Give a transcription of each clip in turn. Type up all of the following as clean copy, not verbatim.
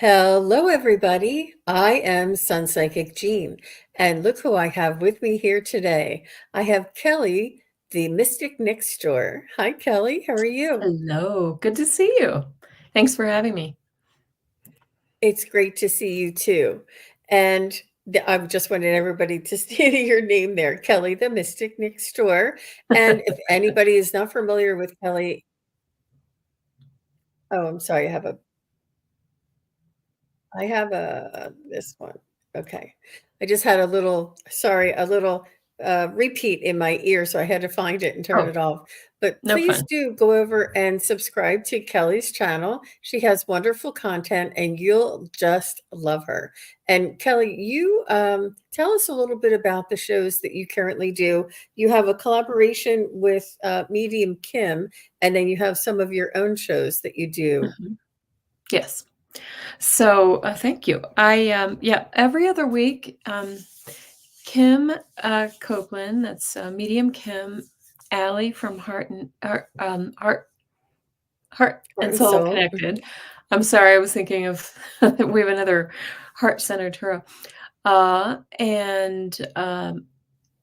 Hello, everybody. I am SunPsychic Jean, and look who I have with me here today. I have Kelly, the mystic next door. Hi, Kelly. How are you? Hello, good to see you. Thanks for having me. It's great to see you too. And I just wanted everybody to see your name there, Kelly, the mystic next door. And if anybody is not familiar with Kelly, oh, I'm sorry, I have this one. Okay. I just had a little repeat in my ear, so I had to find it and turn Oh, it off. But no please fun. do go over and subscribe to Kelly's channel. She has wonderful content and you'll just love her. And Kelly, you tell us a little bit about the shows that you currently do. You have a collaboration with Medium Kim, and then you have some of your own shows that you do. Mhm. Yes. So, thank you. Yeah, every other week, Kim Copeland, that's Medium Kim, Allie from Heart Heart and and Soul Soul. Connected. I'm sorry, I was thinking of we have another heart centered tarot. And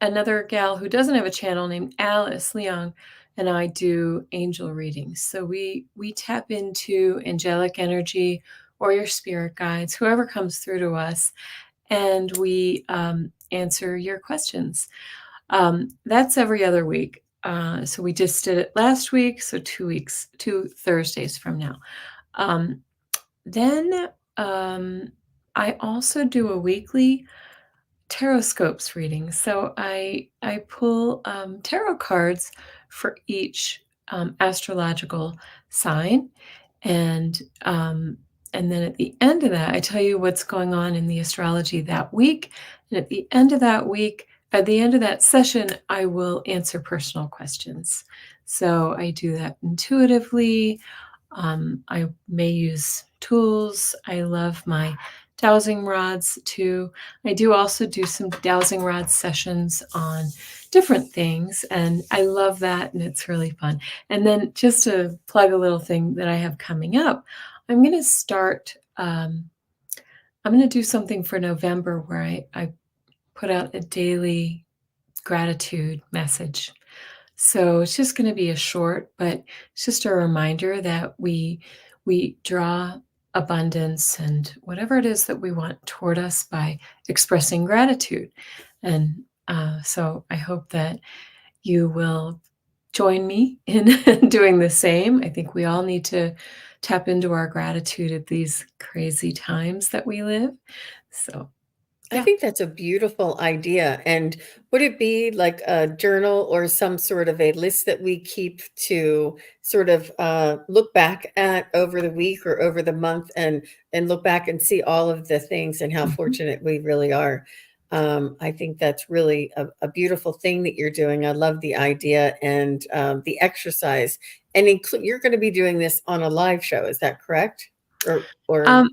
another gal who doesn't have a channel named Alice Leong and I do angel readings. So we tap into angelic energy or your spirit guides, whoever comes through to us, and we answer your questions. That's every other week. So we just did it last week, so 2 weeks, 2 Thursdays from now. Um, then I also do a weekly Taroscopes reading. So I pull tarot cards for each astrological sign, and and then at the end of that, I tell you what's going on in the astrology that week. And at the end of that week, at the end of that session, I will answer personal questions. So I do that intuitively. I may use tools. I love my dowsing rods too. I do also do some dowsing rod sessions on different things, and I love that, and it's really fun. And then just to plug a little thing that I have coming up, I'm going to start. I'm going to do something for November where I put out a daily gratitude message. So it's just going to be a short, but it's just a reminder that we draw abundance and whatever it is that we want toward us by expressing gratitude. And so I hope that you will join me in doing the same. I think we all need to tap into our gratitude at these crazy times that we live. So, I yeah. think that's a beautiful idea. And would it be like a journal or some sort of a list that we keep to sort of look back at over the week or over the month and look back and see all of the things and how Mhm. fortunate we really are? I think that's really a beautiful thing that you're doing. I love the idea and the exercise. And you're going to be doing this on a live show, is that correct? Or Um,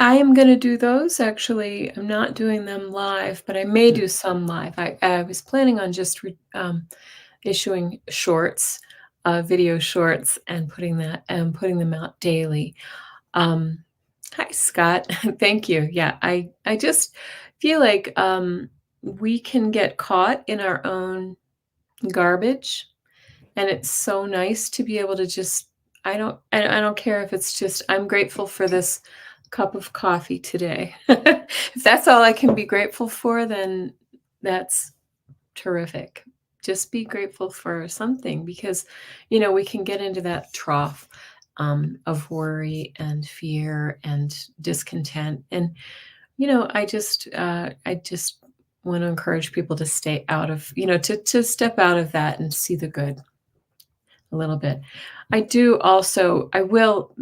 I am gonna do those, actually. I'm not doing them live, but I may do some live. I was planning on just issuing shorts, video shorts, and putting them out daily. Um, Hi, Scott. Thank you. Yeah, I just feel like, we can get caught in our own garbage, and it's so nice to be able to just I don't care if it's just, "I'm grateful for this cup of coffee today." If that's all I can be grateful for, then that's terrific. Just be grateful for something because, we can get into that trough, of worry and fear and discontent, and, I just wanna encourage people to stay out of to step out of that and see the good a little bit. I will,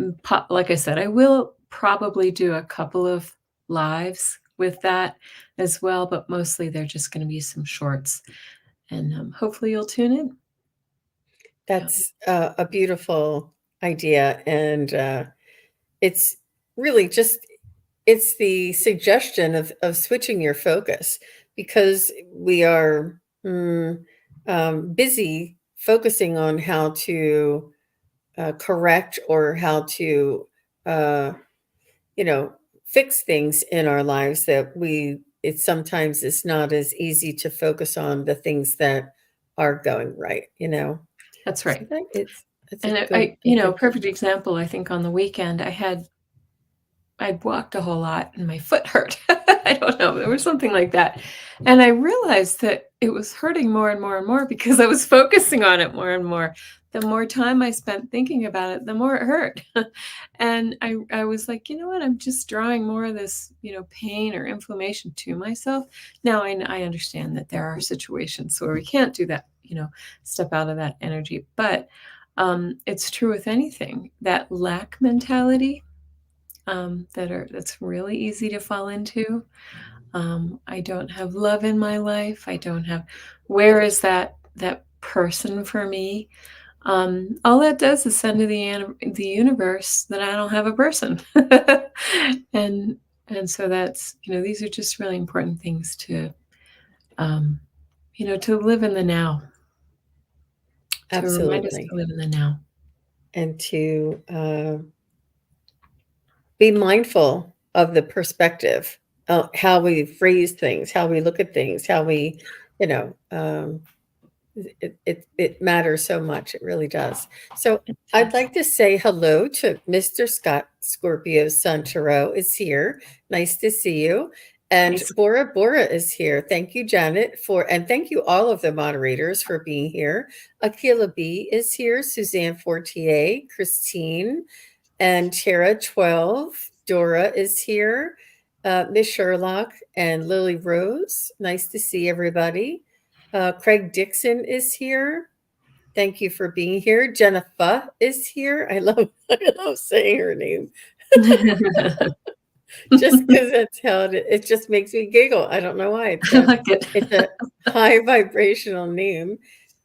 like I said, I will probably do a couple of lives with that as well, but mostly they're just gonna be some shorts, and, hopefully you'll tune in. Yeah. That's a beautiful idea, and it's really just it's the suggestion of switching your focus because we are busy focusing on how to correct or how to uh, fix things in our lives that it sometimes is not as easy to focus on the things that are going right. That's So right. it's a And good, a good perfect example, I think on the weekend I'd walked a whole lot and my foot hurt. I don't know, there was something like that. And I realized that it was hurting more and more and more because I was focusing on it more and more. The more time I spent thinking about it, the more it hurt. And I was like, you know what? I'm just drawing more of this, pain or inflammation to myself. Now I understand that there are situations where we can't do that, step out of that energy. But it's true with anything. That lack mentality, that's really easy to fall into. I don't have love in my life. I don't have, where is that person for me? All that does is send to the universe that I don't have a person. and so that's, these are just really important things um, to live in the now, to remind us to absolutely. live in the now. And to be mindful of the perspective, how we phrase things, how we look at things, how we, you know, it matters so much. It really does. So It I'd does. like to say hello to Mr. Scott Scorpio's son Tarot is here. Nice to see you. And Nice. Bora is here. Thank you, Janet, and thank you all of the moderators for being here. Akila B is here. Suzanne Fortier, Christine, and Tara 12. Dora is here. Miss Sherlock and Lily Rose. Nice to see everybody. Craig Dixon is here. Thank you for being here. Jennifer is here. I love saying her name just because that's how it just makes me giggle. I don't know why. I like it. It's a high vibrational name.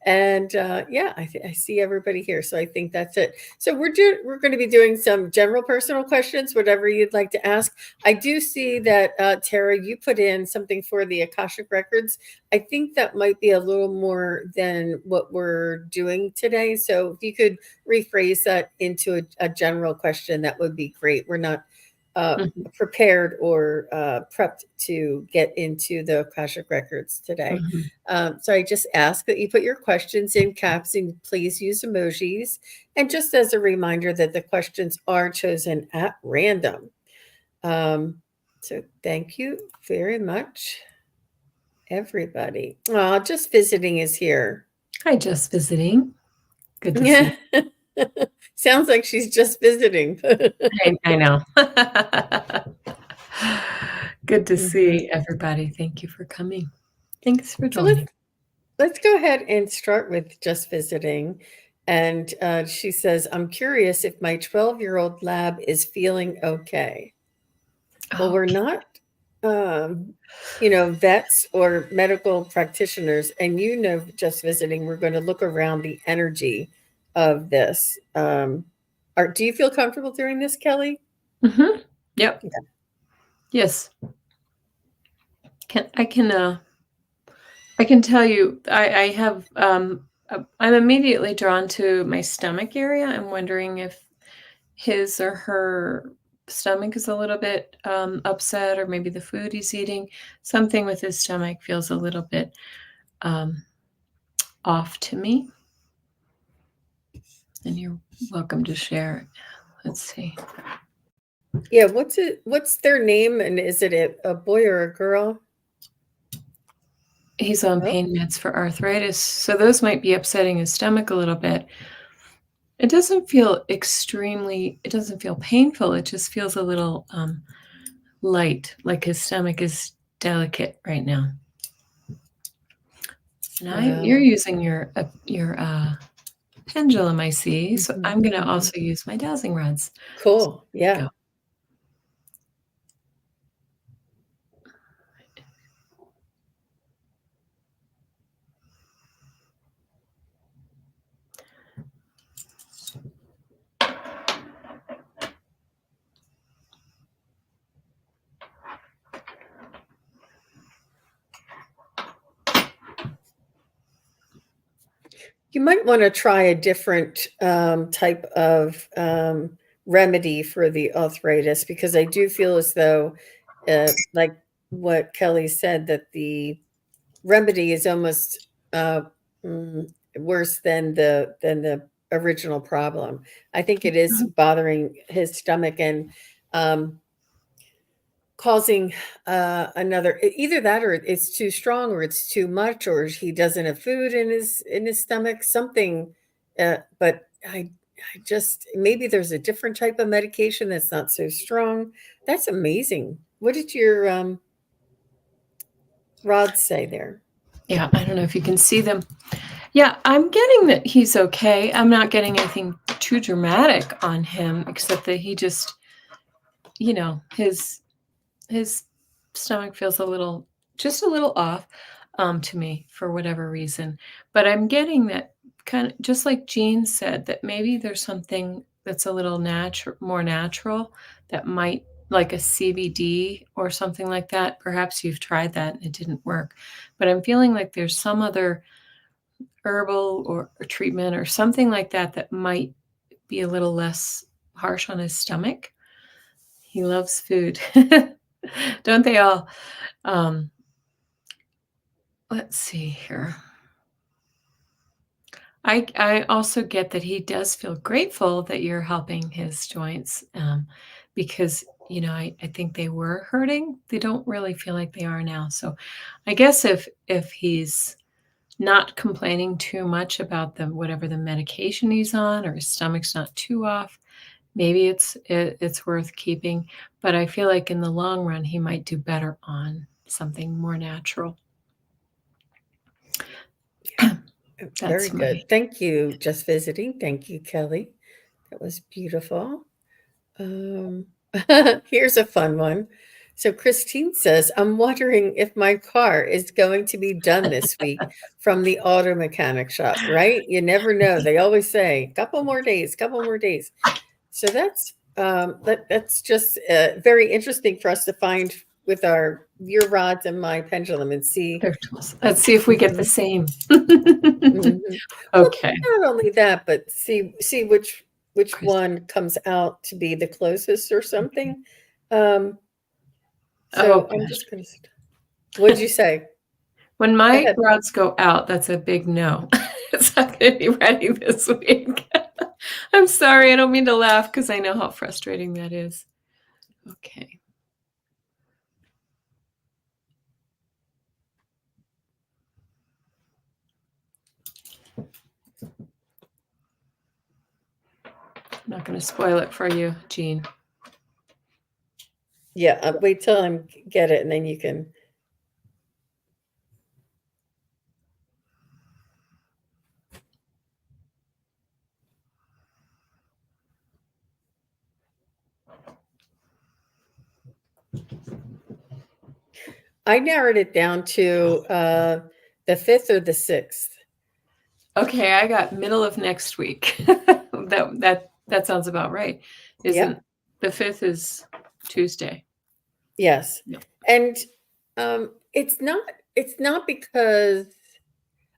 And yeah, I see everybody here. So I think that's it. So we're going to be doing some general personal questions, whatever you'd like to ask. I do see that Tara, you put in something for the Akashic Records. I think that might be a little more than what we're doing today. So if you could rephrase that into a general question, that would be great. We're not Mhm, prepared or prepped to get into the Akashic Records today. mhm. So I just ask that you put your questions in caps and please use emojis. And just as a reminder that the questions are chosen at random. So thank you very much, everybody. Just visiting is here. Hi, just visiting. Good to see Yeah. Sounds like she's just visiting. you. I know. Good to Mhm. see everybody. Thank you for coming. Thanks for So joining. let's go ahead and start with just visiting. And she says, I'm curious if my 12-year-old lab is feeling okay. Well, we're Okay. not, um, vets or medical practitioners. And just visiting, we're going to look around the energy of this. Do you feel comfortable doing this, Kelly? Mhm. Yep. Yeah. Yes. I can tell you, I have, I'm immediately drawn to my stomach area. I'm wondering if his or her stomach is a little bit upset, or maybe the food he's eating, something with his stomach feels a little bit um, off to me. And you're welcome to share it. Let's see. Yeah. What's their name? And is it a boy or a girl? He's on Oh, pain meds for arthritis, so those might be upsetting his stomach a little bit. It doesn't feel it doesn't feel painful. It just feels a little light, like his stomach is delicate right now. And you're wow. using your pendulum, I see. So Mhm, I'm going to mhm. also use my dowsing rods. So Cool. there Yeah. we go. You might want to try a different type of remedy for the arthritis, because I do feel as though, like what Kelly said, that the remedy is almost uh, mm, worse than the original problem. I think it is bothering his stomach and um, causing either that, or it's too strong, or it's too much, or he doesn't have food in his stomach, something. But I just, maybe there's a different type of medication that's not so strong. That's amazing. What did your rods say there? Yeah, I don't know if you can see them. Yeah, I'm getting that he's okay. I'm not getting anything too dramatic on him, except that he just, his stomach feels just a little off to me for whatever reason. But I'm getting that, kind of just like Jean said, that maybe there's something that's a little more natural, that might, like a CBD or something like that. Perhaps you've tried that and it didn't work. But I'm feeling like there's some other herbal or treatment or something like that that might be a little less harsh on his stomach. He loves food. Don't they all? Um, let's see here. I also get that he does feel grateful that you're helping his joints, because, I think they were hurting. They don't really feel like they are now. So I guess if he's not complaining too much about whatever the medication he's on, or his stomach's not too off, maybe it's worth keeping. But I feel like in the long run, he might do better on something more natural. Very That's my good. Thank you. Just visiting. Thank you, Kelly. That was beautiful. Um, here's a fun one. So Christine says, I'm wondering if my car is going to be done this week from the auto mechanic shop, right? You never know. They always say, couple more days, couple more days. So that's just very interesting for us to find with your rods and my pendulum and see. their tools. Let's see if we get the Mhm, same. mhm. Well, Okay. not only that, but see which Chris. one comes out to be the closest or something. Um, Oh so I'm gosh. just gonna. What'd you say? When Go my ahead. rods go out, that's a big no. It's not gonna be ready this week. I'm sorry, I don't mean to laugh because I know how frustrating that is. Okay. I'm not gonna spoil it for you, Jean. Yeah, wait till I get it, and then you can. I narrowed it down to the 5th or the 6th. Okay, I got middle of next week. That sounds about right. Yep. Isn't the 5th is Tuesday? Yes. No. And it's not because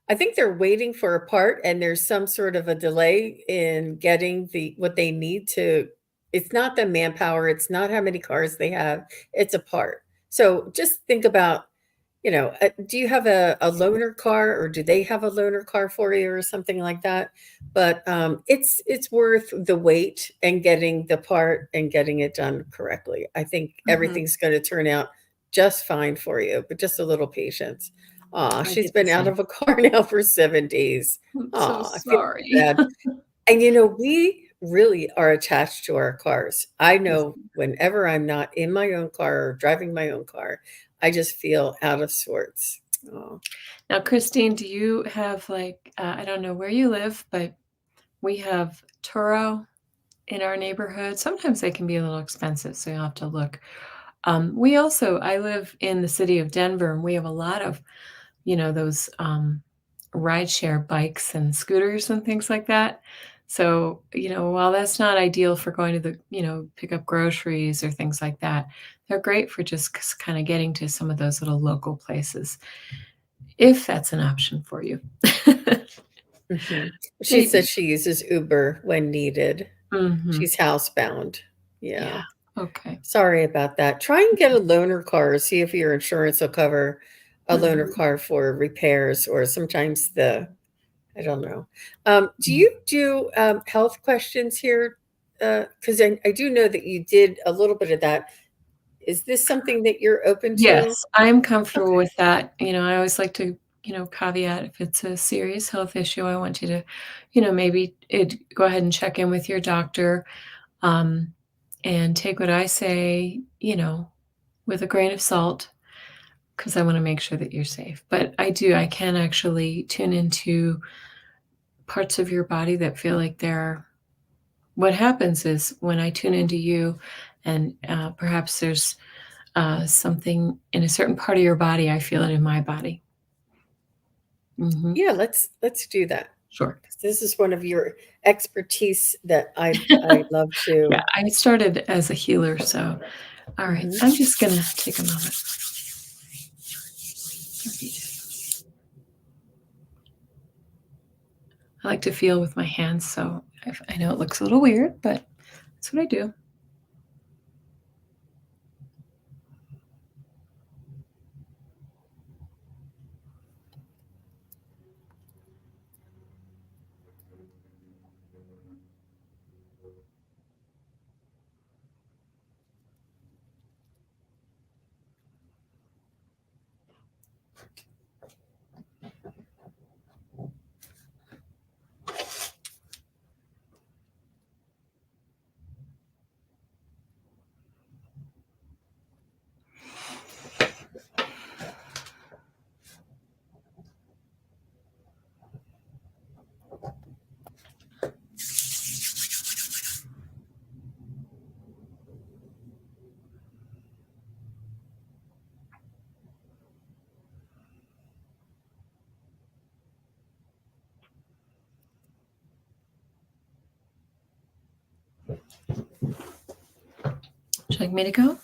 I think they're waiting for a part and there's some sort of a delay in getting what they need to. It's not the manpower, it's not how many cars they have, it's a part. So just think about, do you have a loaner car, or do they have a loaner car for you or something like that? But it's worth the wait and getting the part and getting it done correctly. I think Mhm. everything's going to turn out just fine for you, but just a little patience. Aw, I she's get the been out same. of a car now for 7 days. I'm so Aw, I feel sorry. bad. And we really are attached to our cars. I Yes. know whenever I'm not in my own car or driving my own car, I just feel out of sorts. Oh, Now, Christine, do you have, like, I don't know where you live, but we have Turo in our neighborhood. Sometimes they can be a little expensive, so you'll have to look. I live in the city of Denver, and we have a lot of, those rideshare bikes and scooters and things like that. So, while that's not ideal for going to pick up groceries or things like that, they're great for just kind of getting to some of those little local places, if that's an option for you. mhm. She Maybe. says she uses Uber when needed. Mhm. She's housebound. Yeah. Yeah. Okay. Sorry about that. Try and get a loaner car, see if your insurance will cover a loaner Mhm. car for repairs or sometimes I don't know. Do Mhm. you do, health questions here? Because I do know that you did a little bit of that. Is this something that you're open to? Yes, I'm comfortable Okay. with that. I always like to, caveat if it's a serious health issue, I want you to, maybe go ahead and check in with your doctor, um, and take what I say, with a grain of salt, because I want to make sure that you're safe. But I can actually tune into parts of your body that feel like they're what happens is when I tune into you and perhaps there's something in a certain part of your body, I feel it in my body. Yeah, let's do that. Sure. 'Cause this is one of your expertise that I love Yeah, to. I started as a healer, so all right. Mhm. I'm just gonna take a moment. I like to feel with my hands, so I know it looks a little weird, but that's what I do. Would you like me to go?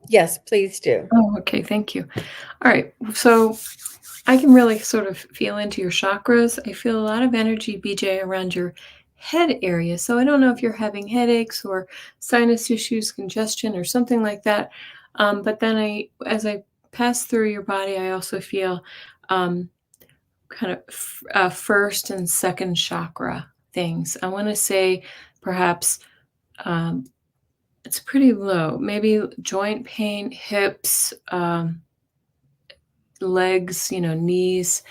Yes, please do. Oh, okay. Thank you. All right. So I can really sort of feel into your chakras. I feel a lot of energy, BJ, around your head area. So I don't know if you're having headaches or sinus issues, congestion, or something like that. But then as I pass through your body, I also feel um, kind of first and second chakra things. I want to say perhaps um, it's pretty low, maybe joint pain, hips, legs, knees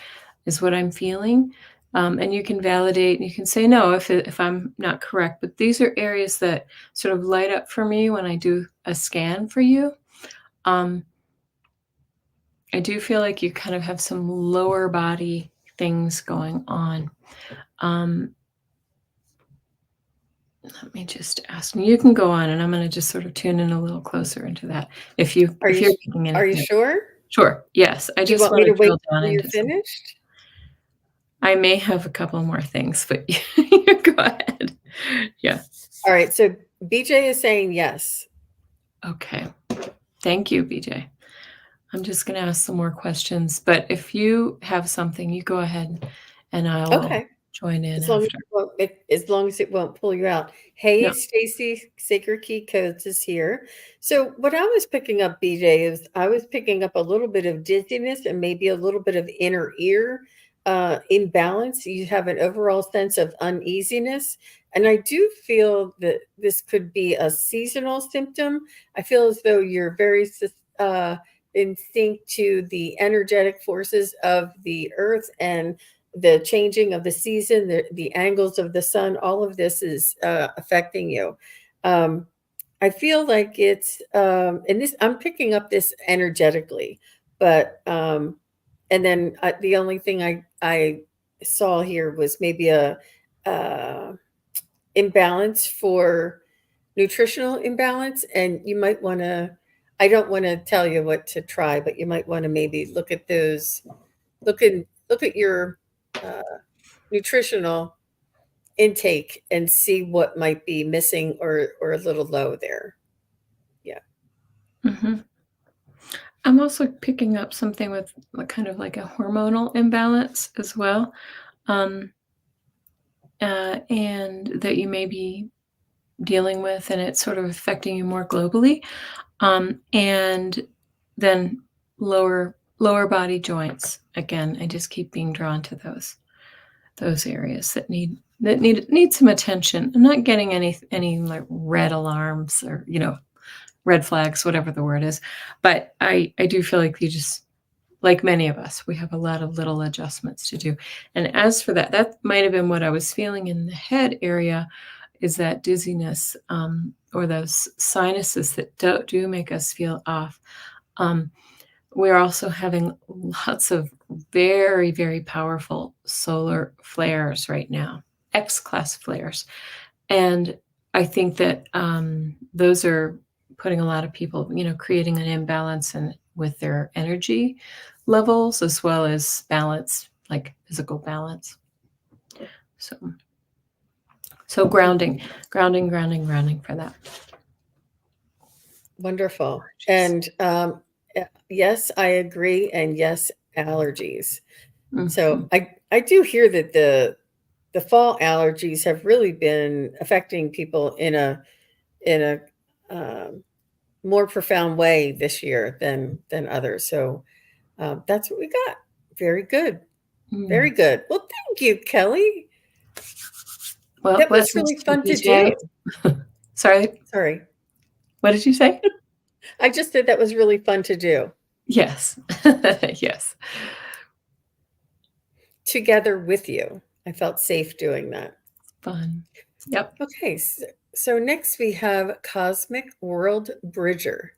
is what I'm feeling. And you can validate, you can say no if I'm not correct, but these are areas that sort of light up for me when I do a scan for you. Um, I do feel like you kind of have some lower body things going on. Um, Let me just ask. You can go on, and I'm going to just sort of tune in a little closer into that. If you're thinking Are you anything, sure? sure. Yes, I Do you just want me want to to wait drill down till you're into some. finished? I may have a couple more things, but you go ahead. Yeah. All right, so BJ is saying yes. Okay. Thank you, BJ. I'm just going to ask some more questions, but if you have something, you go ahead and I will Okay. join in As long as after. it won't as long as it won't pull you out. Hey, No. Stacy, Sacred Key Codes is here. So what I was picking up, BJ, is I was picking up a little bit of dizziness and maybe a little bit of inner ear imbalance. You have an overall sense of uneasiness. And I do feel that this could be a seasonal symptom. I feel as though you're very in sync to the energetic forces of the earth and the changing of the season, the angles of the sun, all of this is affecting you. Um, I feel like and this, I'm picking up this energetically, but, and then the only thing I saw here was maybe a, uh, imbalance for nutritional imbalance. And you might want to, I don't want to tell you what to try, but you might want to maybe look at those, look at your, uh, nutritional intake and see what might be missing or a little low there. Yeah. Hmm. I'm also picking up something with kind of like a hormonal imbalance as well. And that you may be dealing with, and it's sort of affecting you more globally. And then lower body joints. Again, I just keep being drawn to those areas that need some attention. I'm not getting any like red alarms or red flags, whatever the word is, but I do feel like you just, like many of us, we have a lot of little adjustments to do. And as for that might have been what I was feeling in the head area, is that dizziness, or those sinuses that do make us feel off. Um, we're also having lots of very, very powerful solar flares right now, X-class flares. And I think that those are putting a lot of people, creating an imbalance with their energy levels as well as balance, like physical balance. So grounding for that. Wonderful. And yes, I agree. And yes, allergies. So I do hear that the fall allergies have really been affecting people in a more profound way this year than others. So that's what we got. Very good. Very good. Well, thank you, Kelly. Well, That was really fun to do. Sorry. What did you say? I just said that was really fun to do. Yes. Yes. Together with you. I felt safe doing that. Fun. Yep. Okay. So next we have Cosmic World Bridger.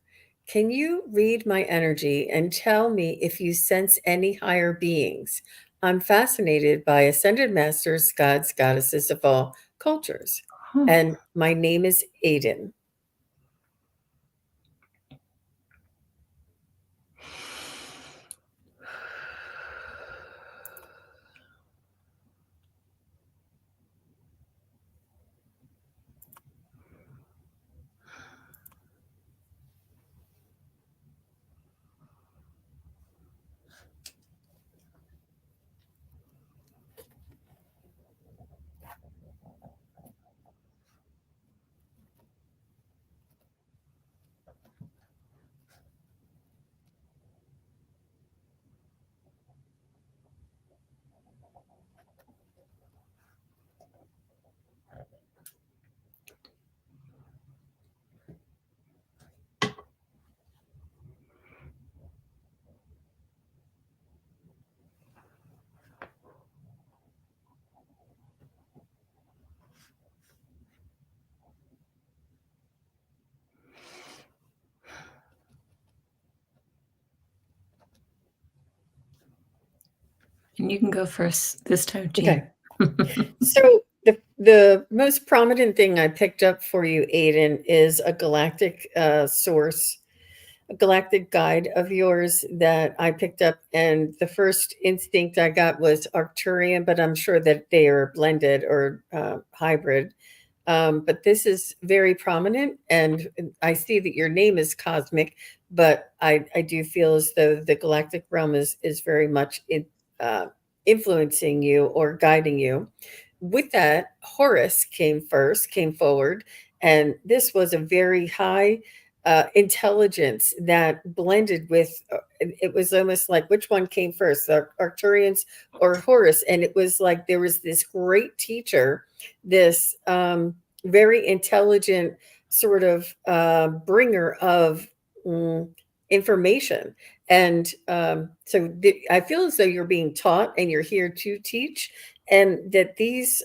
Can you read my energy and tell me if you sense any higher beings? I'm fascinated by ascended masters, gods, goddesses of all cultures. And my name is Aiden. And you can go first this time, Jean. Okay. So the most prominent thing I picked up for you, Aiden, is a galactic source, a galactic guide of yours that I picked up. And the first instinct I got was Arcturian, but I'm sure that they are blended or hybrid. But this is very prominent, and I see that your name is Cosmic, but I do feel as though the galactic realm is very much influencing you or guiding you. With that, Horus came forward, and this was a very high intelligence that blended with. It was almost like which one came first, the Arcturians or Horus, and it was like there was this great teacher, this very intelligent sort of bringer of information. And I feel as though you're being taught and you're here to teach, and that these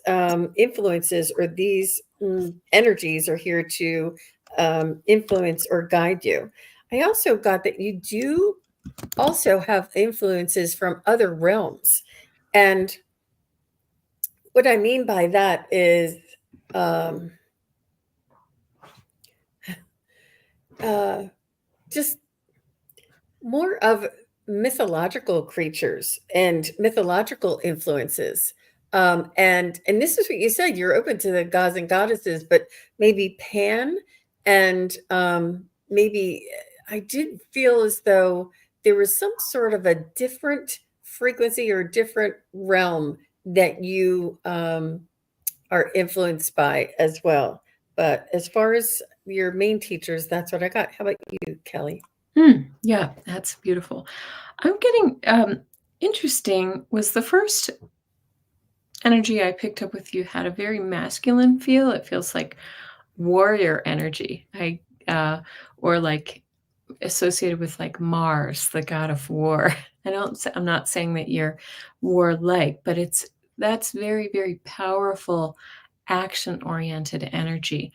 influences or these energies are here to influence or guide you. I also got that you do also have influences from other realms. And what I mean by that is just more of mythological creatures and mythological influences. And this is what you said, you're open to the gods and goddesses, but maybe Pan and maybe I did feel as though there was some sort of a different frequency or different realm that you are influenced by as well. But as far as your main teachers, that's what I got. How about you, Kelly? Yeah, that's beautiful. I'm getting interesting was the first energy I picked up with you had a very masculine feel. It feels like warrior energy. Or like associated with like Mars, the god of war. I'm not saying that you're warlike, but that's very, very powerful action-oriented energy.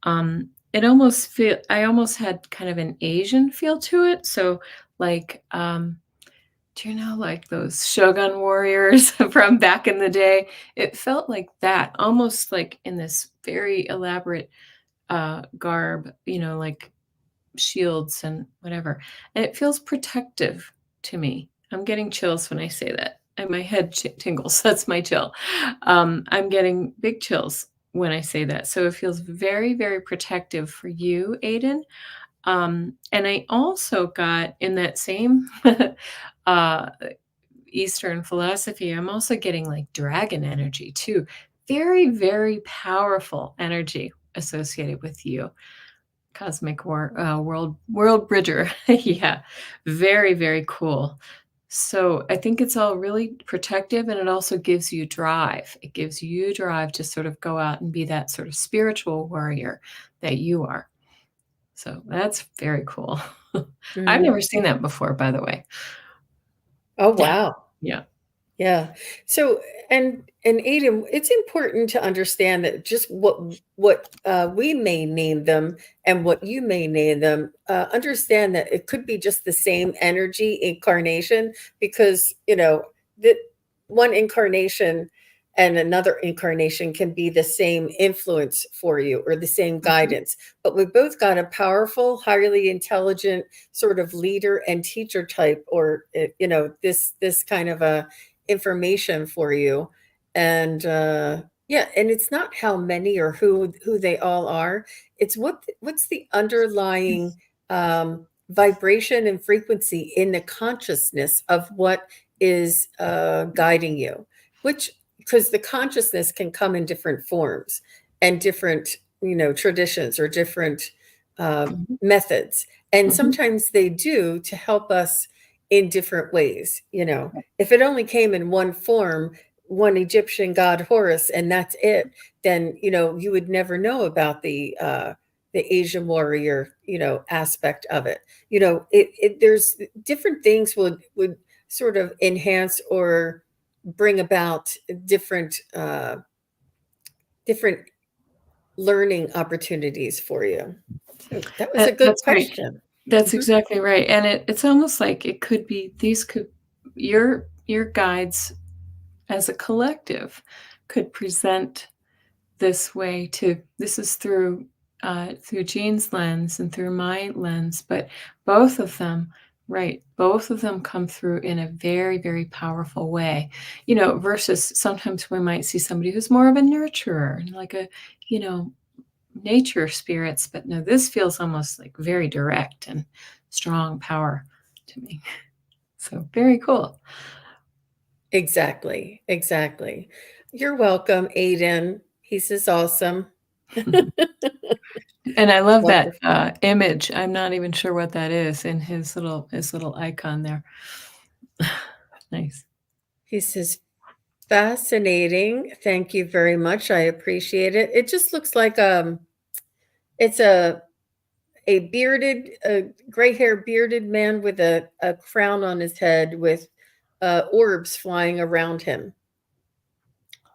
I almost had kind of an Asian feel to it. So like, do you know like those Shogun warriors from back in the day? It felt like that, almost like in this very elaborate garb, like shields and whatever. And it feels protective to me. I'm getting chills when I say that. And my head tingles. That's my chill. I'm getting big chills when I say that. So it feels very, very protective for you, Aiden. And I also got in that same uh, Eastern philosophy, I'm also getting like dragon energy too. Very, very powerful energy associated with you. Cosmic world bridger. Yeah, very, very cool. So I think it's all really protective, and it also gives you drive. It gives you drive to sort of go out and be that sort of spiritual warrior that you are. So that's very cool. I've never seen that before, by the way. Oh, wow. Yeah. Yeah. So, and Aiden, it's important to understand that just what we may name them and what you may name them, understand that it could be just the same energy incarnation, because that one incarnation and another incarnation can be the same influence for you or the same Mhm. guidance. But we've both got a powerful, highly intelligent sort of leader and teacher type, or this kind of a information for you. And yeah, and it's not how many or who they all are. It's what's the underlying Yes. vibration and frequency in the consciousness of what is guiding you, which, because the consciousness can come in different forms and different traditions or different Mhm. methods, and Mhm. sometimes they do to help us in different ways. If it only came in one form, one Egyptian god Horus, and that's it, then you would never know about the Asian warrior aspect of it. There's different things would sort of enhance or bring about different learning opportunities for you. So that was a good That's right. question. That's Mhm. exactly right, and it's almost like it could be these could your guides as a collective could present this way to this is through Jean's lens and through my lens, but both of them, right, both of them come through in a very, very powerful way, versus sometimes we might see somebody who's more of a nurturer and like a, you know, nature spirits, but no, this feels almost like very direct and strong power to me. So very cool. Exactly. Exactly. You're welcome, Aiden. He's is awesome. And I love that, Wonderful. image. I'm not even sure what that is in his little icon there. Nice. He says, fascinating. Thank you very much. I appreciate it. It just looks like it's a bearded, gray hair bearded man with a crown on his head with orbs flying around him.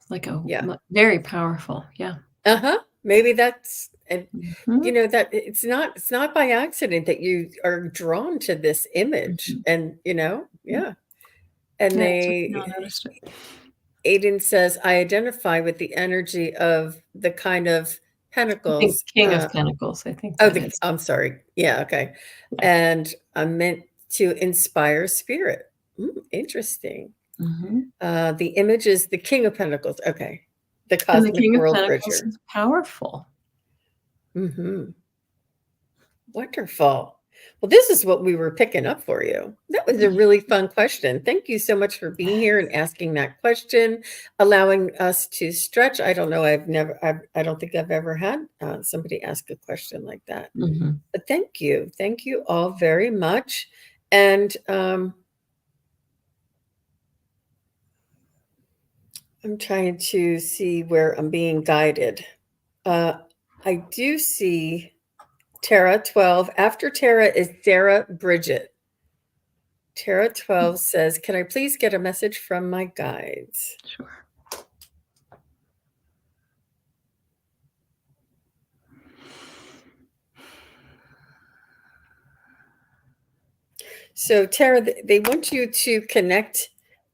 Like a Yeah. very powerful, yeah. Uh-huh. Maybe that's, and Mhm, that it's not by accident that you are drawn to this image, mhm, and mhm. yeah. And Yeah, it's something I noticed it. Aiden says, I identify with the energy of the kind of I think pentacles. King of Pentacles, I think Oh, that is. I'm sorry. Yeah, okay. Yeah. And I'm meant to inspire spirit. Interesting. Mhm. The image is the King of Pentacles. Okay. The And the cosmic King of world Pentacles bridger. is powerful. Hmm. Wonderful. Well, this is what we were picking up for you. That was a really fun question. Thank you so much for being here and asking that question, allowing us to stretch. I don't know. I don't think I've ever had somebody ask a question like that. Mhm. But thank you. Thank you all very much. And I'm trying to see where I'm being guided. I do see Tara 12. After Tara is Sarah Bridget. Tara 12 says, can I please get a message from my guides? Sure. So Tara, they want you to connect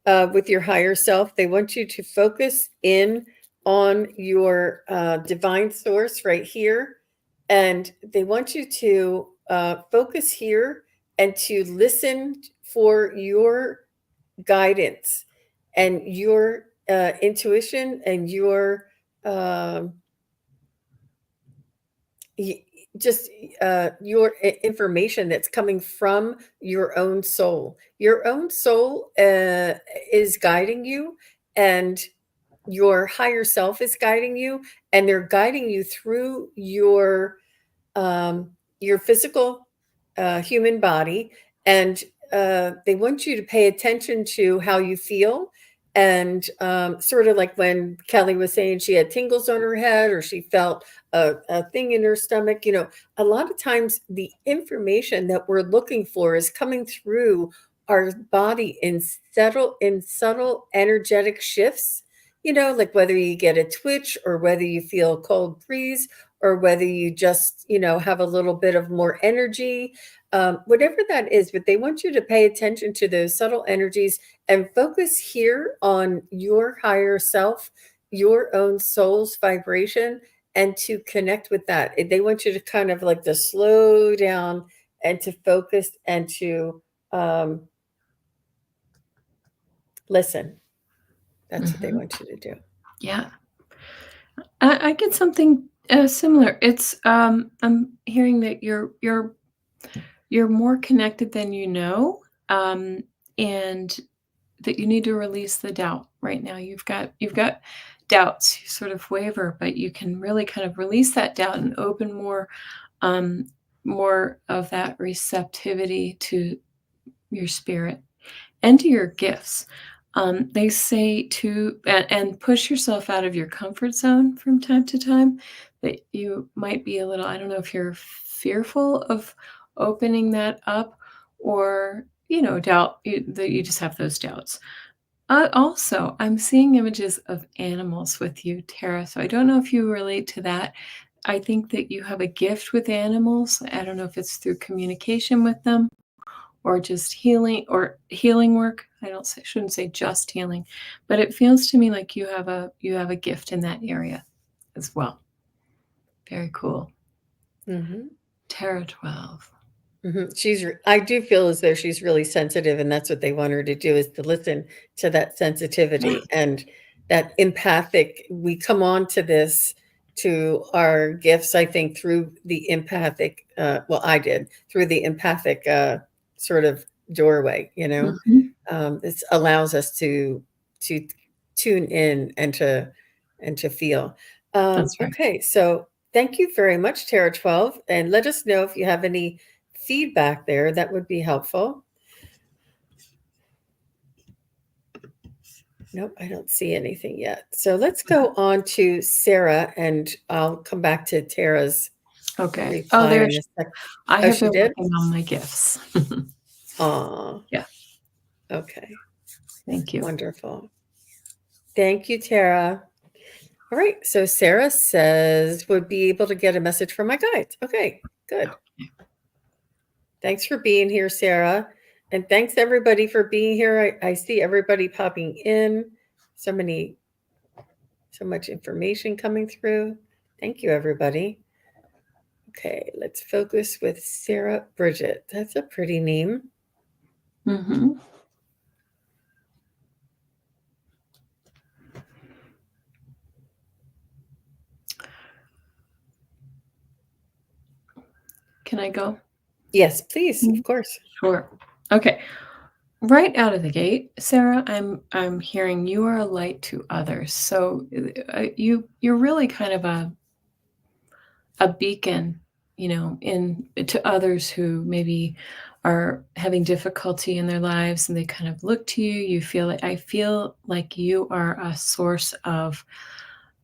with your higher self. They want you to focus in on your divine source right here. And they want you to focus here and to listen for your guidance and your intuition and your um, just your information that's coming from your own soul. Your own soul is guiding you, and your higher self is guiding you, and they're guiding you through your physical human body, and they want you to pay attention to how you feel. And sort of like when Kelly was saying she had tingles on her head or she felt a thing in her stomach, a lot of times the information that we're looking for is coming through our body in subtle energetic shifts, like whether you get a twitch or whether you feel a cold breeze or whether you just, have a little bit of more energy, whatever that is. But they want you to pay attention to those subtle energies and focus here on your higher self, your own soul's vibration, and to connect with that. They want you to kind of like to slow down and to focus and to listen. That's what they Mhm. want you to do. Yeah. I get something similar. It's I'm hearing that you're more connected than you know, and that you need to release the doubt right now. You've got doubts. You sort of waver, but you can really kind of release that doubt and open um, more of that receptivity to your spirit and to your gifts. They say to and push yourself out of your comfort zone from time to time. That you might be a little. I don't know if you're fearful of opening that up, or doubt that you just have those doubts. Also, I'm seeing images of animals with you, Tara. So I don't know if you relate to that. I think that you have a gift with animals. I don't know if it's through communication with them or just healing work. Shouldn't say just healing, but it feels to me like you have a gift in that area as well. Very cool. Mm-hmm. Tara 12. I do feel as though she's really sensitive, and that's what they want her to do, is to listen to that sensitivity and that empathic. We come on to this, to our gifts, I think, through the empathic. Well, I did through the empathic sort of doorway. Mhm. This allows us to tune in and to feel. That's right. Okay, so thank you very much, Tara 12, and let us know if you have any feedback there. That would be helpful. Nope, I don't see anything yet. So let's go on to Sarah, and I'll come back to Tara's Okay. Oh, reply in a sec. I Oh, have she been did? working on my gifts. Aw, Yeah. okay, Thank you. wonderful. Thank you, Tara. All right, so Sarah says, would be able to get a message from my guides. Okay, good. Thanks for being here, Sarah. And thanks everybody for being here. I see everybody popping in. So much information coming through. Thank you, everybody. Okay, let's focus with Sarah Bridget. That's a pretty name. Mhm. Can I go? Yes, please, Mm, of course. sure. Okay. Right out of the gate, Sarah, I'm hearing you are a light to others. So you're really kind of a beacon, in to others who maybe are having difficulty in their lives, and they kind of look to you. You feel like I feel like you are a source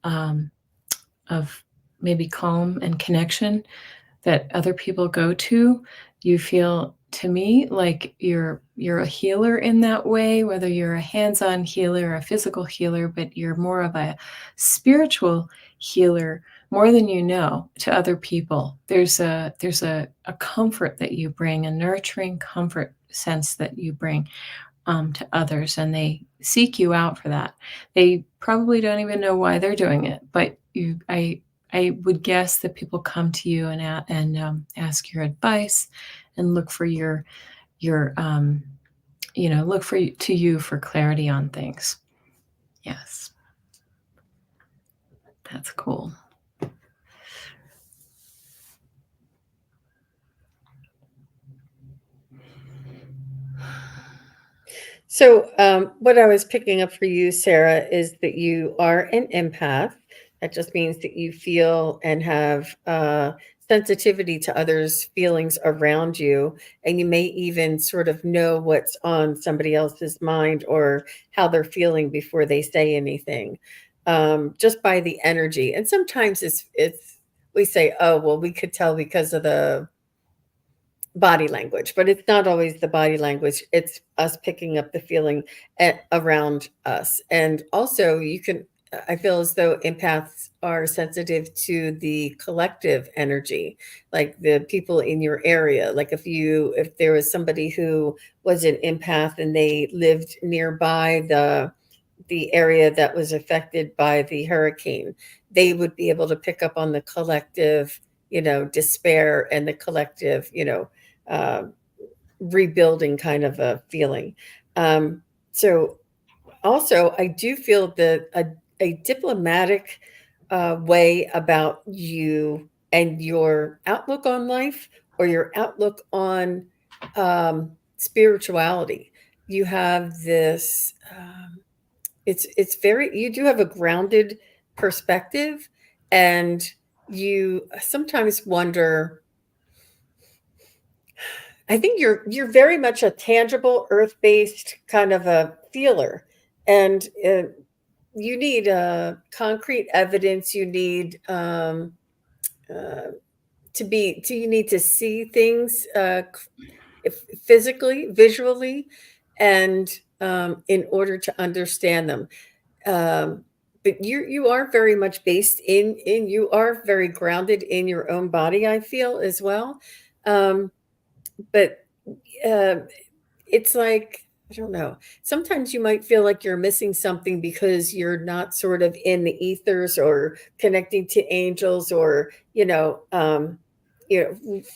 um, of maybe calm and connection that other people go to. You feel to me like you're a healer in that way, whether you're a hands-on healer or a physical healer, but you're more of a spiritual healer more than you know to other people. There's a comfort that you bring, a nurturing comfort sense that you bring to others, and they seek you out for that. They probably don't even know why they're doing it, but I would guess that people come to you and ask your advice and look for your look to you for clarity on things. Yes, that's cool. So, what I was picking up for you, Sarah, is that you are an empath. That just means that you feel and have sensitivity to others' feelings around you, and you may even sort of know what's on somebody else's mind or how they're feeling before they say anything, just by the energy. And sometimes it's we say, "Oh, well, we could tell because of the body language," but it's not always the body language. It's us picking up the feeling around us. And also, I feel as though empaths are sensitive to the collective energy, like the people in your area. Like if there was somebody who was an empath and they lived nearby the area that was affected by the hurricane, they would be able to pick up on the collective, despair and the collective, uh, rebuilding kind of a feeling. Um, so also, I do feel that a diplomatic way about you and your outlook on life or your outlook on spirituality. You have this. It's very. You do have a grounded perspective, and you sometimes wonder. I think you're very much a tangible, earth-based kind of a feeler, and you need concrete evidence. You need uh, you need to see things physically, visually, and in order to understand them. Um, but you are very much based in you are very grounded in your own body. I feel as well. But uh, it's like, I don't know. Sometimes you might feel like you're missing something because you're not sort of in the ethers or connecting to angels or,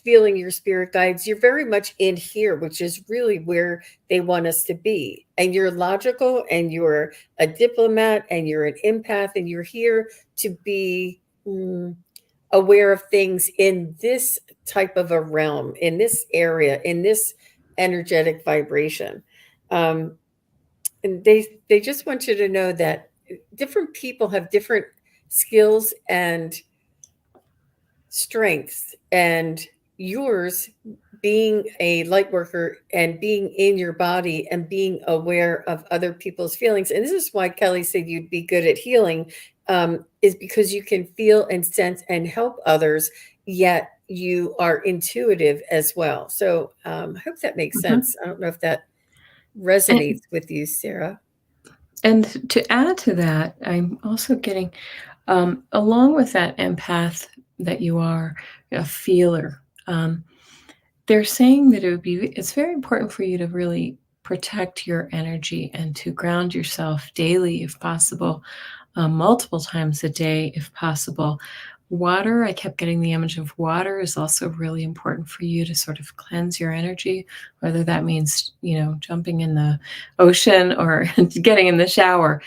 feeling your spirit guides. You're very much in here, which is really where they want us to be. And you're logical and you're a diplomat and you're an empath and you're here to be aware of things in this type of a realm, in this area, in this energetic vibration. Um, and they just want you to know that different people have different skills and strengths, and yours being a light worker and being in your body and being aware of other people's feelings. And this is why Kelly said you'd be good at healing, is because you can feel and sense and help others, yet you are intuitive as well. So I hope that makes Mhm. sense. I don't know if that resonates And with you, Sarah. and to add to that, I'm also getting along with that empath that you are, a feeler. They're saying that it's very important for you to really protect your energy and to ground yourself daily if possible, multiple times a day if possible. Water, I kept getting the image of water is also really important for you to sort of cleanse your energy, whether that means, jumping in the ocean or getting in the shower.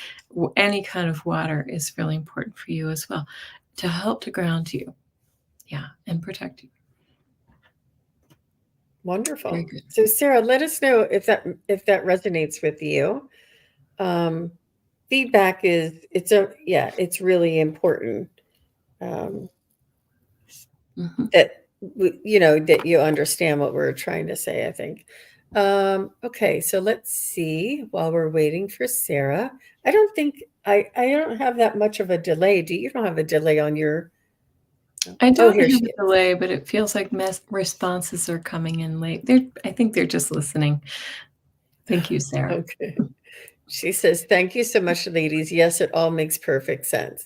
Any kind of water is really important for you as well to help to ground you. Yeah, and protect you. Very Wonderful. good. So Sarah, let us know if that resonates with you. Um, feedback is it's really important. Um, Mhm. that that you understand what we're trying to say, I think. Okay, so let's see while we're waiting for Sarah. I don't think I don't have that much of a delay. Do you don't have a delay on your I oh, don't here have she a is. delay, but it feels like responses are coming in late. I think they're just listening. Thank you, Sarah. Okay. She says, "Thank you so much, ladies. Yes, it all makes perfect sense."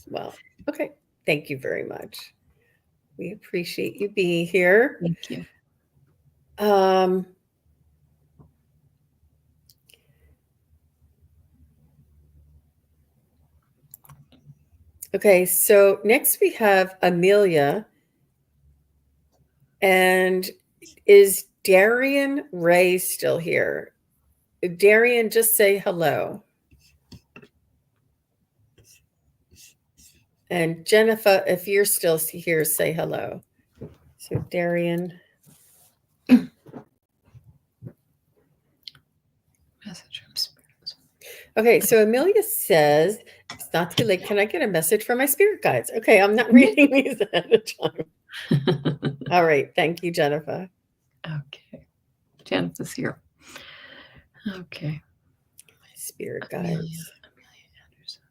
Well, okay. Thank you very much. We appreciate you being here. Thank you. Um, okay, so next we have Amelia. And is Darian Ray still here? Darian, just say hello. And Jennifer, if you're still here, say hello. So Darian. Message from spirits. Okay, so Amelia says, it's not too late. Can I get a message from my spirit guides? Okay, I'm not reading these ahead of time. All right, thank you, Jennifer. Okay. Jennifer's here. Okay. Spirit Amelia, guides. Amelia Anderson.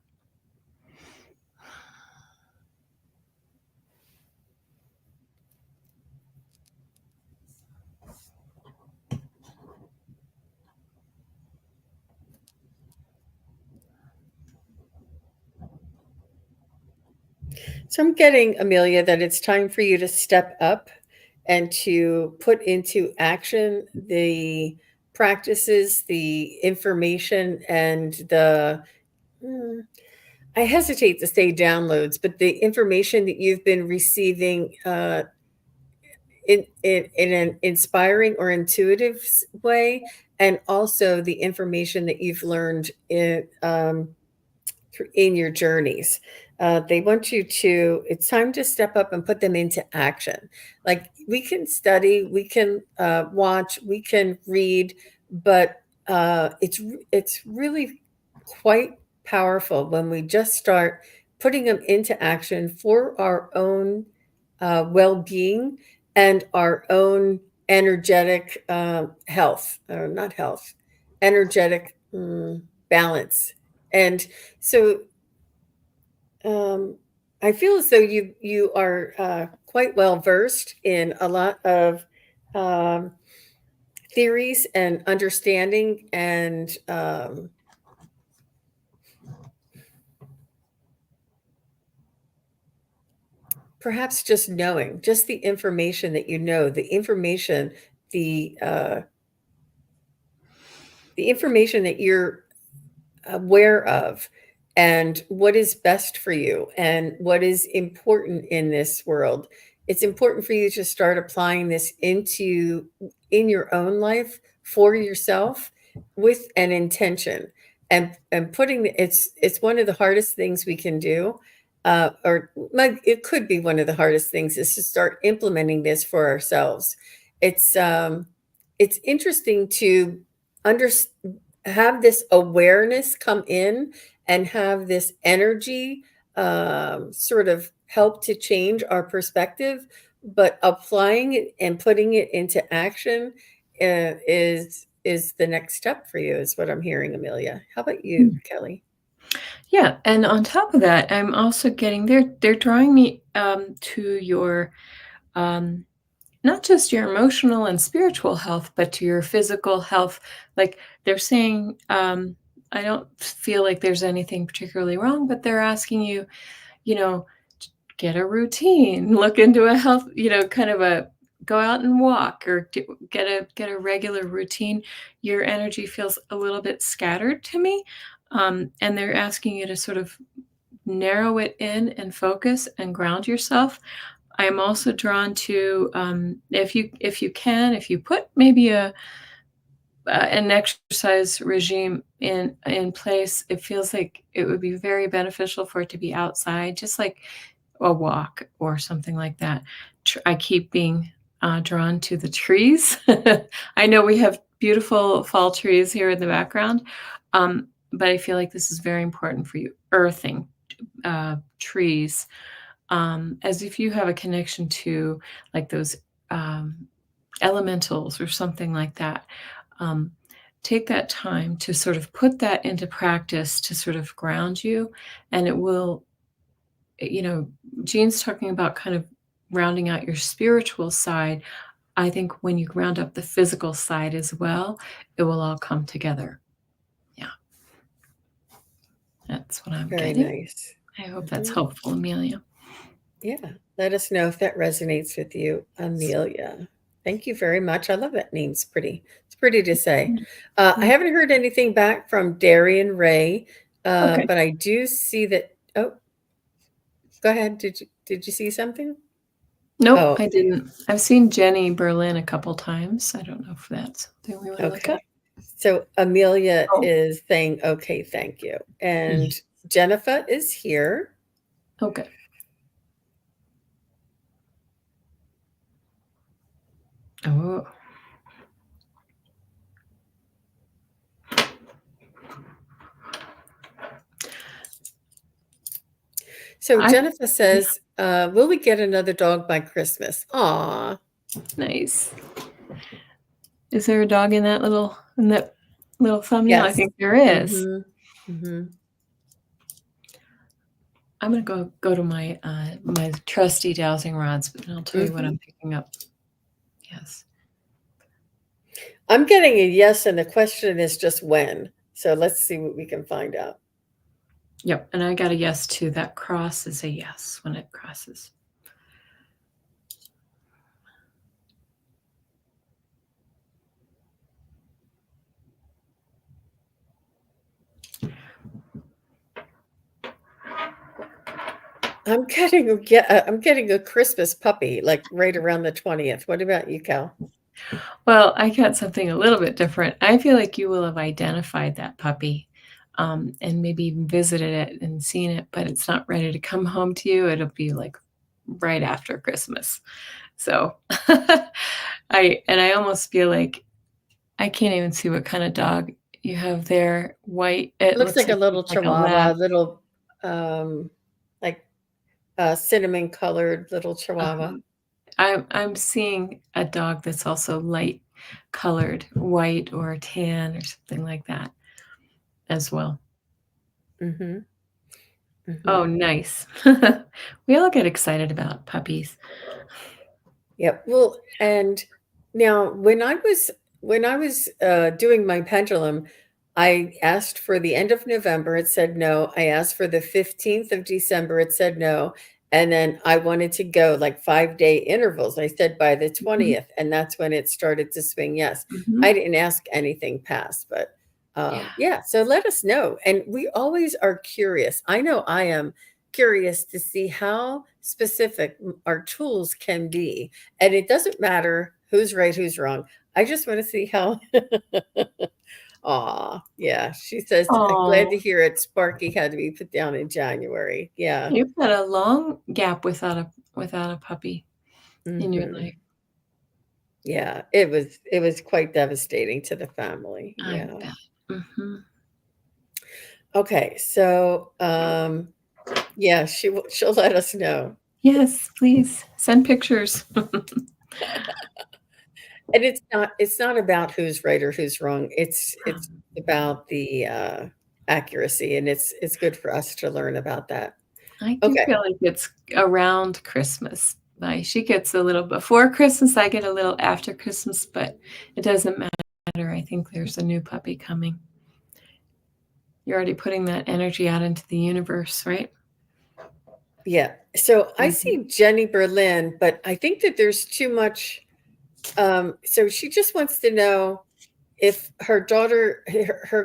So I'm getting, Amelia, that it's time for you to step up and to put into action the practices, the information, and hmm, I hesitate to say downloads, but the information that you've been receiving in an inspiring or intuitive way, and also the information that you've learned in your journeys. They want you to, it's time to step up and put them into action. Like we can study, we can watch, we can read, but it's really quite powerful when we just start putting them into action for our own well-being and our own energetic health, or not health, energetic balance. And so I feel as though you are quite well versed in a lot of um, theories and understanding, and perhaps just knowing, just the information that you know, the uh, the information that you're aware of, and what is best for you and what is important in this world. It's important for you to start applying this in your own life for yourself with an intention, and it's one of the hardest things we can do, it could be one of the hardest things, is to start implementing this for ourselves. It's interesting to understand, have this awareness come in, and have this energy sort of help to change our perspective, but applying it and putting it into action is the next step for you, is what I'm hearing, Amelia. How about you, Mm. Kelly? Yeah, and on top of that, I'm also getting they're drawing me to your um not just your emotional and spiritual health, but to your physical health. Like they're saying, I don't feel like there's anything particularly wrong, but they're asking you, you know, get a routine, look into a health, kind of a go out and walk or get a regular routine. Your energy feels a little bit scattered to me. And they're asking you to sort of narrow it in and focus and ground yourself. I am also drawn to if you put maybe a an exercise regime in place, it feels like it would be very beneficial for it to be outside, just like a walk or something like that. I keep being drawn to the trees. I know we have beautiful fall trees here in the background, but I feel like this is very important for you. Earthing trees, as if you have a connection to like those elementals or something like that. Um, Take that time to sort of put that into practice to sort of ground you, and it will, Jean's talking about kind of rounding out your spiritual side. I think when you ground up the physical side as well, it will all come together. Yeah. That's what I'm Very getting. nice. I hope that's helpful, Amelia. Yeah. Let us know if that resonates with you, Amelia. Thank you very much. I love that name. It's pretty to say. I haven't heard anything back from Darian Ray, Okay. but I do see that. Oh, go ahead. Did you see something? Nope, Oh, I didn't. I've seen Jenny Berlin a couple times. I don't know if that's something we wanna look okay. at. So Amelia Oh, is saying, okay, thank you. And yes. Jennifer is here. Okay. Oh. So I Jennifer Yeah, says, will we get another dog by Christmas? Aw. nice. Is there a dog in that little thumbnail? I Yes. think there is. Mhm. Mhm. I'm gonna go to my trusty dowsing rods, and I'll tell you what Mhm. I'm picking up. Yes. I'm getting a yes, and the question is just when. So let's see what we can find out. Yep, and I got a yes too. That cross is a yes when it crosses. I'm getting a Christmas puppy, like, right around the 20th. What about you, Cal? Well, I got something a little bit different. I feel like you will have identified that puppy, and maybe even visited it and seen it, but it's not ready to come home to you. It'll be, like, right after Christmas. So, I almost feel like I can't even see what kinda dog you have there. White, it Looks looks like a like little it's like a lab. chihuahua, um, like, cinnamon colored little chihuahua. Uh-huh. I'm seeing a dog that's also light colored, white or tan or something like that as well. Mhm. Oh, Mhm. nice. We all get excited about puppies. Yep. Well, and now when I was doing my pendulum, I asked for the end of November, it said no. I asked for the 15th of December, it said no. And then I wanted to go like 5-day intervals. I said by the Mhm, 20th, and that's when it started to swing yes. I mhm. didn't ask anything past, but Yeah. yeah, so let us know. And we always are curious. I know I am curious to see how specific our tools can be, and it doesn't matter who's right, who's wrong. I just want to see how. Aw, yeah. She says, glad to Oh, hear it. Sparky had to be put down in January. Yeah. you've got a long gap without a puppy in your Hmm. life. Yeah. It was quite devastating to the family. I Yeah. bet. Mhm. Okay. So, yeah, she'll let us know. Yes, please send pictures. And it's not about who's right or who's wrong. It's about the accuracy, and it's good for us to learn about that. I do Okay. feel like it's around Christmas. Like, she gets a little before Christmas, I get a little after Christmas, but it doesn't matter. I think there's a new puppy coming. You're already putting that energy out into the universe, right? Yeah. So I Mhm. see Jenny Berlin, but I think that there's too much. So she just wants to know if her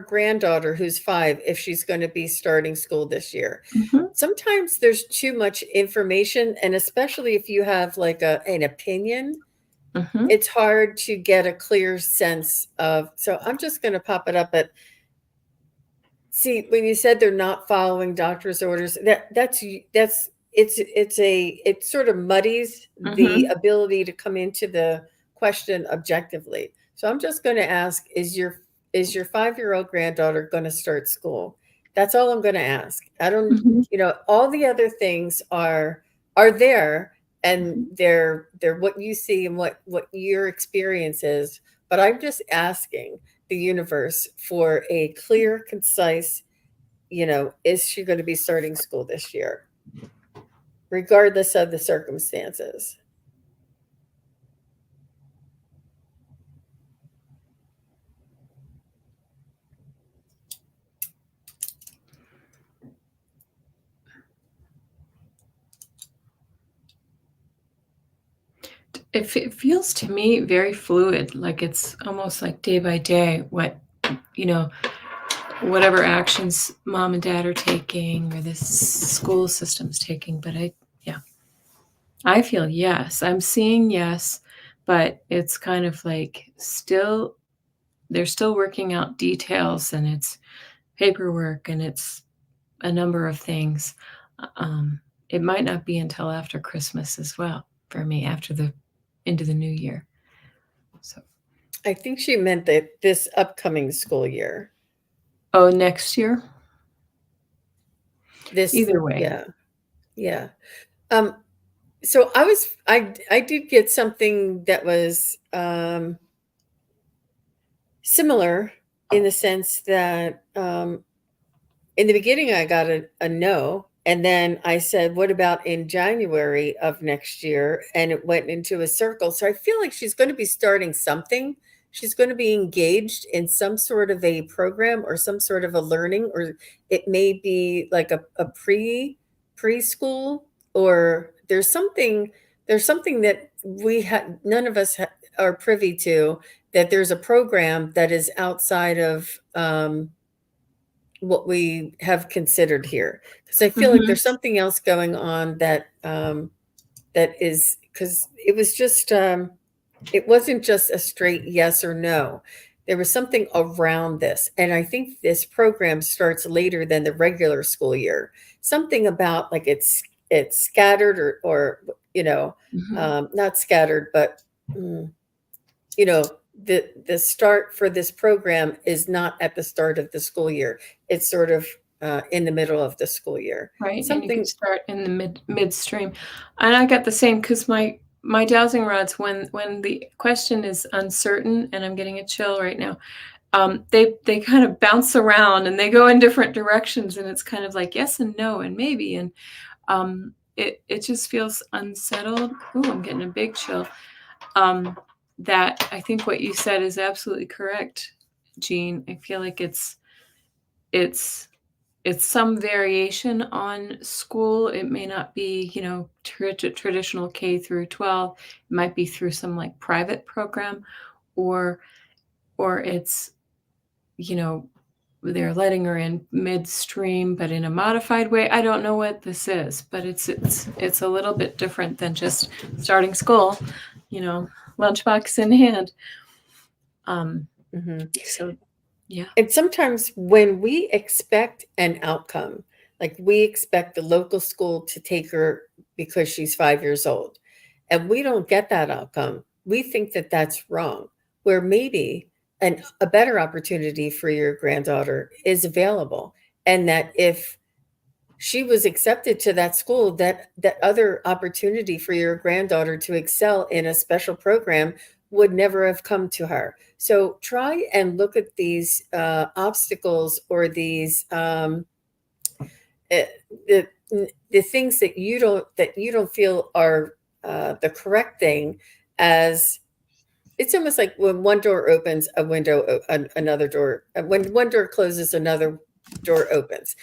granddaughter, who's 5, if she's going to be starting school this year. Mhm, Sometimes there's too much information, and especially if you have like an opinion, mhm. it's hard to get a clear sense of. So I'm just going to pop it up. But see, when you said they're not following doctor's orders, that's it sort of muddies the Mhm. ability to come into the question objectively. So I'm just going to ask, is your 5-year-old granddaughter going to start school? That's all I'm going to ask. I don't, Mhm. all the other things are there, and Mhm. they're what you see and what your experience is, but I'm just asking the universe for a clear, concise, is she going to be starting school this year, regardless of the circumstances? It feels to me very fluid, like it's almost like day by day you know, whatever actions mom and dad are taking or this school system's taking. But yeah, I feel yes. I'm seeing yes, but it's kind of like still, they're still working out details and it's paperwork and it's a number of things. Um, it might not be until after Christmas as well for me, after the into the new year. So, I think she meant that this upcoming school year. oh, next year? This, Either way. yeah, yeah. Um, so I did get something that was similar, in the sense that in the beginning I got a no, and then I said, what about in January of next year? And it went into a circle. So I feel like she's going to be starting something. She's going to be engaged in some sort of a program or some sort of a learning, or it may be like a preschool, or there's something that none of us are privy to, that there's a program that is outside of what we have considered here, because I feel like Mhm. there's something else going on that is, because it wasn't just a straight yes or no. There was something around this, and I think this program starts later than the regular school year. Something about, like, it's scattered, or Mhm. not scattered, but mm, the start for this program is not at the start of the school year. It's sort of in the middle of the school year. Right, and you could Something. start in the midstream. And I got the same because my dowsing rods, when the question is uncertain, and I'm getting a chill right now, they kind of bounce around and they go in different directions, and it's kind of like yes and no and maybe, and it just feels unsettled. Ooh, I'm getting a big chill. Um, that I think what you said is absolutely correct, Jean. I feel like it's it's some variation on school. It may not be, traditional K through 12. It might be through some like private program, or it's, you know, they're letting her in midstream, but in a modified way. I don't know what this is, but it's a little bit different than just starting school, you know, lunchbox in hand. Um, Mhm. so yeah. And sometimes when we expect an outcome, like we expect the local school to take her because she's 5 years old, and we don't get that outcome, we think that that's wrong, where maybe a better opportunity for your granddaughter is available. And that if she was accepted to that school, that other opportunity for your granddaughter to excel in a special program would never have come to her. So try and look at these obstacles, or these uh, the the things that you don't feel are the correct thing, as it's almost like when one door opens, another door. When one door closes, another door opens.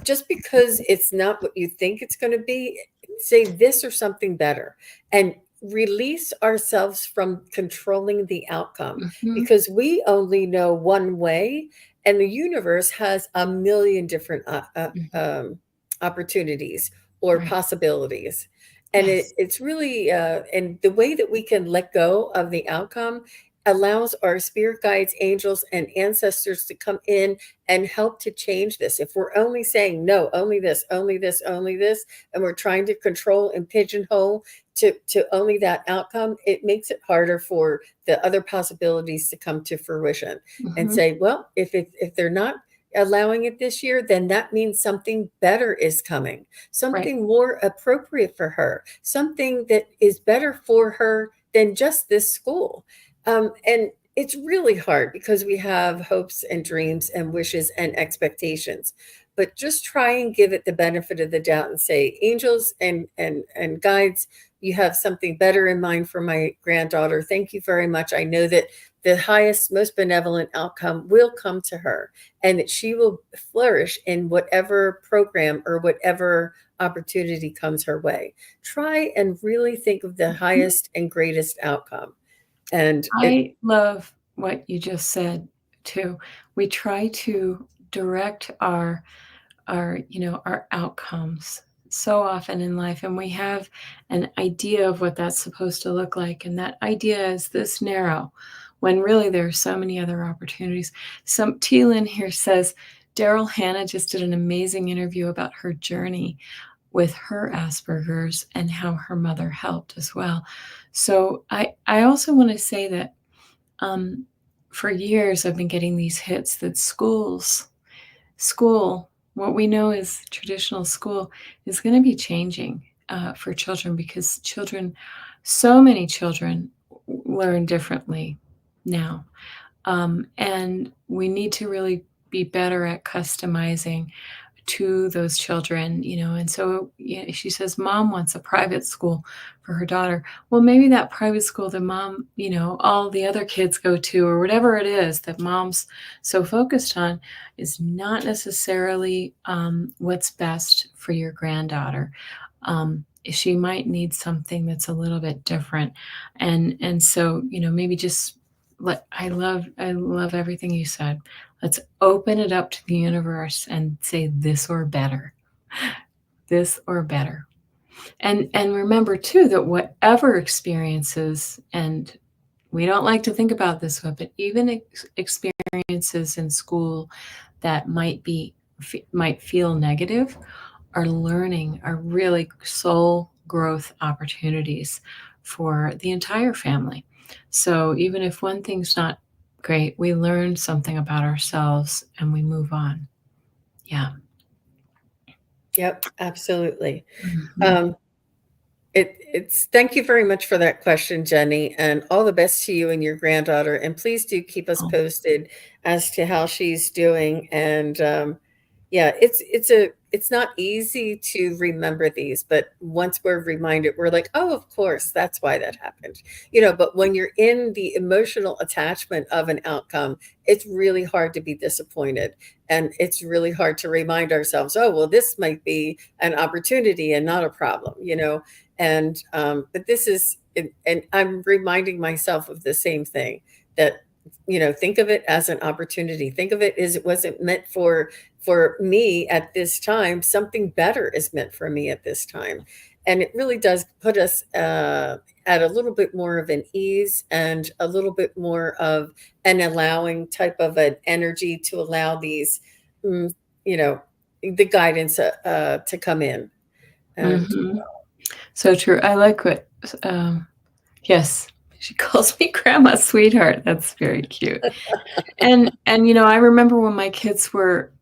Just because it's not what you think it's going to be, say this or something better, and release ourselves from controlling the outcome, Mhm. because we only know one way, and the universe has a million different Mhm. opportunities or Right. possibilities. And Yes. it's really and the way that we can let go of the outcome allows our spirit guides, angels, and ancestors to come in and help to change this. If we're only saying no, only this, only this, only this, and we're trying to control and pigeonhole to only that outcome, it makes it harder for the other possibilities to come to fruition. And Mhm. say, well, if they're not allowing it this year, then that means something better is coming, Right. something more appropriate for her, something that is better for her than just this school. And it's really hard because we have hopes and dreams and wishes and expectations. But just try and give it the benefit of the doubt and say, angels and guides, you have something better in mind for my granddaughter. Thank you very much. I know that the highest, most benevolent outcome will come to her and that she will flourish in whatever program or whatever opportunity comes her way. Try and really think of the Mhm. highest and greatest outcome. And it, I love what you just said too. We try to direct our outcomes so often in life, and we have an idea of what that's supposed to look like, and that idea is this narrow when really there are so many other opportunities. Some Lynn here says Daryl Hannah just did an amazing interview about her journey with her Asperger's and how her mother helped as well. So I also want to say that um, for years I've been getting these hits that school, what we know is traditional school, is going to be changing for children because so many children learn differently now. And we need to really be better at customizing to those children, and so yeah, she says mom wants a private school for her daughter. Well, maybe that private school that mom, all the other kids go to, or whatever it is that mom's so focused on, is not necessarily what's best for your granddaughter. She might need something that's a little bit different, and so maybe just I love everything you said. Let's open it up to the universe and say this or better. This or better. And remember too that whatever experiences, and we don't like to think about this way, but even experiences in school that might feel negative are really soul growth opportunities for the entire family. So even if one thing's not great, we learn something about ourselves and we move on. Yeah. yep, absolutely. Mhm. Um, it's thank you very much for that question, Jenny, and all the best to you and your granddaughter. And please do keep us Oh, posted as to how she's doing. And yeah, it's not easy to remember these, but once we're reminded, we're like, oh, of course, that's why that happened. But when you're in the emotional attachment of an outcome, it's really hard to be disappointed. And it's really hard to remind ourselves, oh, well, this might be an opportunity and not a problem. And but this is, and I'm reminding myself of the same thing, that think of it as an opportunity. Think of it as it wasn't meant for me at this time. Something better is meant for me at this time. And it really does put us at a little bit more of an ease and a little bit more of an allowing type of an energy to allow these, mm, you know, the guidance to come in. And mhm. So true. I like what, yes, she calls me grandma sweetheart. That's very cute. And I remember when my kids were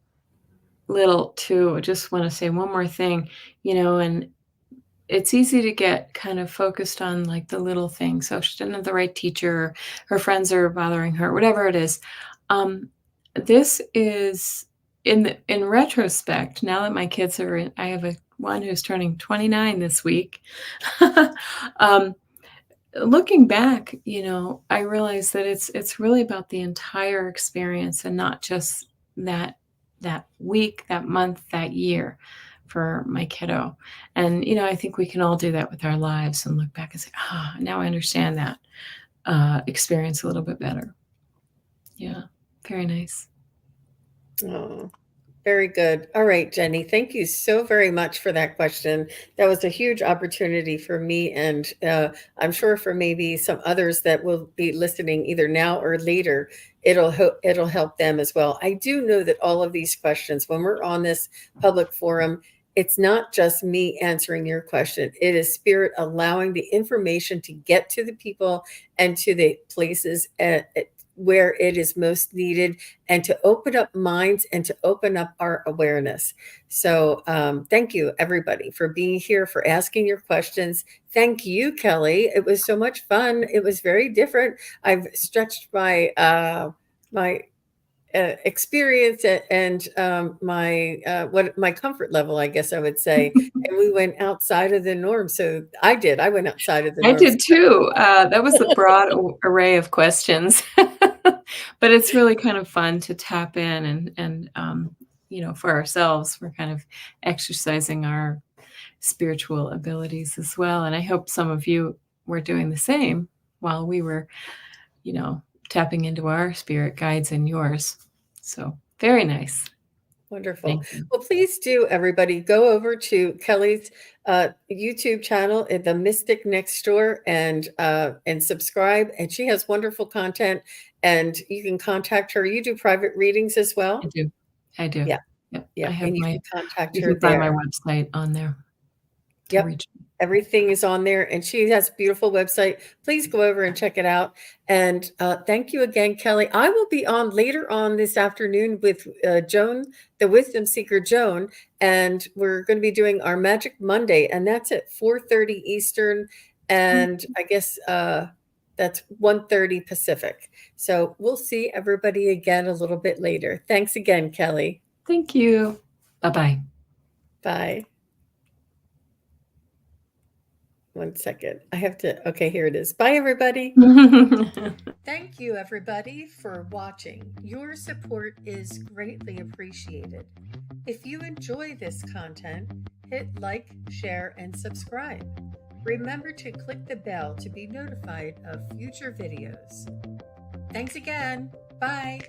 little too. I just want to say one more thing, and it's easy to get kind of focused on like the little things. So she didn't have the right teacher, her friends are bothering her, whatever it is. This is in retrospect, now that my kids are in, I have one who's turning 29 this week. um, Looking back, I realize that it's really about the entire experience and not just that week, that month, that year for my kiddo. And I think we can all do that with our lives and look back and say, now I understand that experience a little bit better. Yeah, very nice. oh. Very good. All right, Jenny, thank you so very much for that question. That was a huge opportunity for me, and I'm sure for maybe some others that will be listening either now or later, it'll help them as well. I do know that all of these questions, when we're on this public forum, it's not just me answering your question. It is spirit allowing the information to get to the people and to the places where it is most needed, and to open up minds and to open up our awareness. So thank you, everybody, for being here, for asking your questions. Thank you, Kelly. It was so much fun. It was very different. I've stretched my experience and my comfort level, I guess I would say. And we went outside of the norm. So I went outside of the I norm. did too. That was a broad array of questions, but it's really kind of fun to tap in and for ourselves, we're kind of exercising our spiritual abilities as well. And I hope some of you were doing the same while we were, tapping into our spirit guides and yours. So very nice. Wonderful. Thank you. Well, please do, everybody, go over to Kelly's YouTube channel, The Mystic Next Door, and subscribe. And she has wonderful content, and you can contact her. You do private readings as well? I do. Yeah. Yep. Yeah. I have And you can contact you her can find my there. website on there to Yep. reach me. Everything is on there, and she has a beautiful website. Please go over and check it out. And thank you again, Kelly. I will be on later on this afternoon with Joan, the Wisdom Seeker Joan, and we're going to be doing our Magic Monday, and that's at 4:30 Eastern, and I guess that's 1:30 Pacific. So we'll see everybody again a little bit later. Thanks again, Kelly. Thank you. Bye-bye. Bye. One second. I have to, okay, here it is. Bye, everybody. Thank you, everybody, for watching. Your support is greatly appreciated. If you enjoy this content, hit like, share, and subscribe. Remember to click the bell to be notified of future videos. Thanks again. Bye.